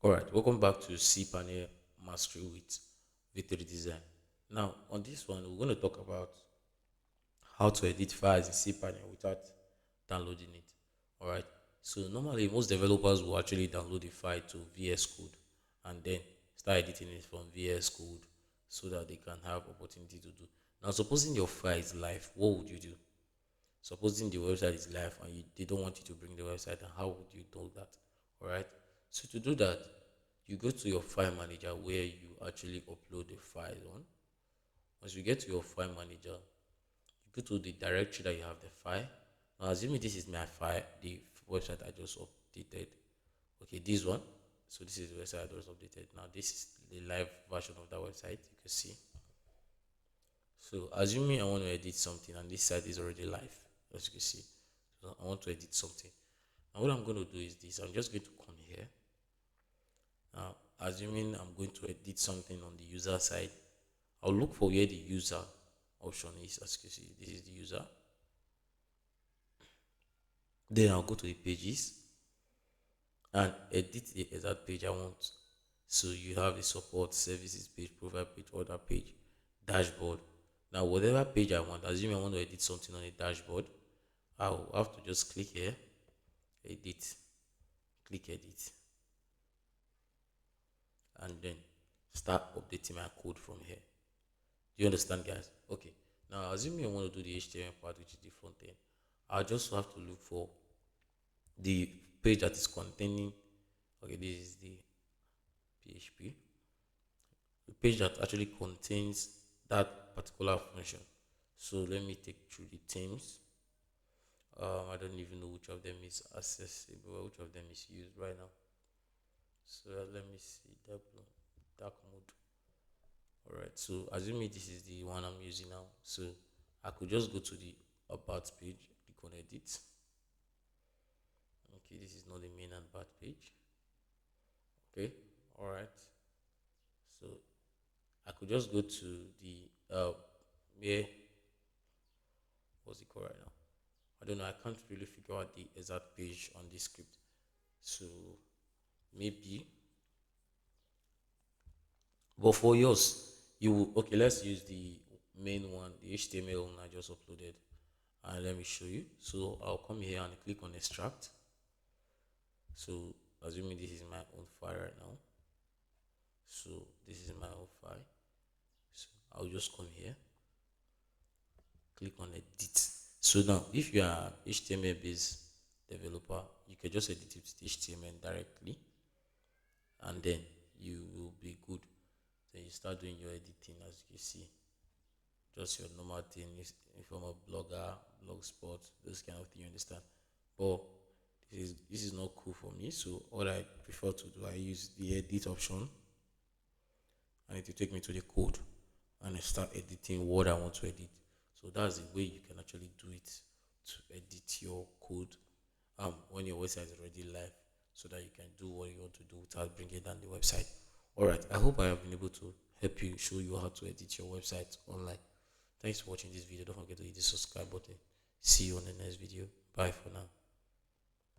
Alright, welcome back to Cpanel Mastery with V3 Design. Now, on this one, we're going to talk about how to edit files in Cpanel without downloading it. Alright, so normally most developers will actually download the file to VS Code and then start editing it from VS Code so that they can have opportunity to do. Now, supposing your file is live, what would you do? Supposing the website is live and they don't want you to bring the website, and how would you do that? All right, so to do that, you go to your file manager where you actually upload the file on. Once you get to your file manager, you go to the directory that you have the file. Now assuming this is my file, the website I just updated. Okay, this one. So this is the website I just updated. Now this is the live version of that website, you can see. So assuming I want to edit something and this site is already live, as you can see. So I want to edit something. Now what I'm going to do is this. I'm just going to come here. Now assuming I'm going to edit something on the user side, I'll look for where the user option is. As you can see, this is the user. Then I'll go to the pages and edit the exact page I want. So you have the support, services page, profile page, order page, dashboard. Now whatever page I want, assuming I want to edit something on a dashboard, I'll have to just click here, edit, click edit, and then start updating my code from here. Do you understand, guys? Okay. Now assuming I want to do the HTML part, which is the front end, I'll just have to look for the page that is containing, okay, this is the PHP, the page that actually contains that particular function. So let me take through the themes. I don't even know which of them is accessible, which of them is used right now. So let me see dark mode. All right, so assuming this is the one I'm using now, so I could just go to the about page, click on edit. Okay, this is not the main and about page. Okay, all right, so I could just go to the where, what's it called right now? I don't know. I can't really figure out the exact page on this script. So maybe, but for yours, okay. Let's use the main one, the HTML one I just uploaded, and let me show you. So I'll come here and click on extract. So assuming this is my own file right now. So this is my own file. So I'll just come here, click on edit. So now if you are HTML based developer, you can just edit it with HTML directly and then you will be good. Then you start doing your editing, as you can see, just your normal thing in form of blogger, blogspot, those kind of thing, you understand. But this is not cool for me, so what I prefer to do, I use the edit option and it will take me to the code and I start editing what I want to edit. So that's the way you can actually do it, to edit your code when your website is already live, so that you can do what you want to do without bringing down the website. All right, I hope I have been able to help you, show you how to edit your website online. Thanks for watching this video. Don't forget to hit the subscribe button. See you on the next video. Bye for now.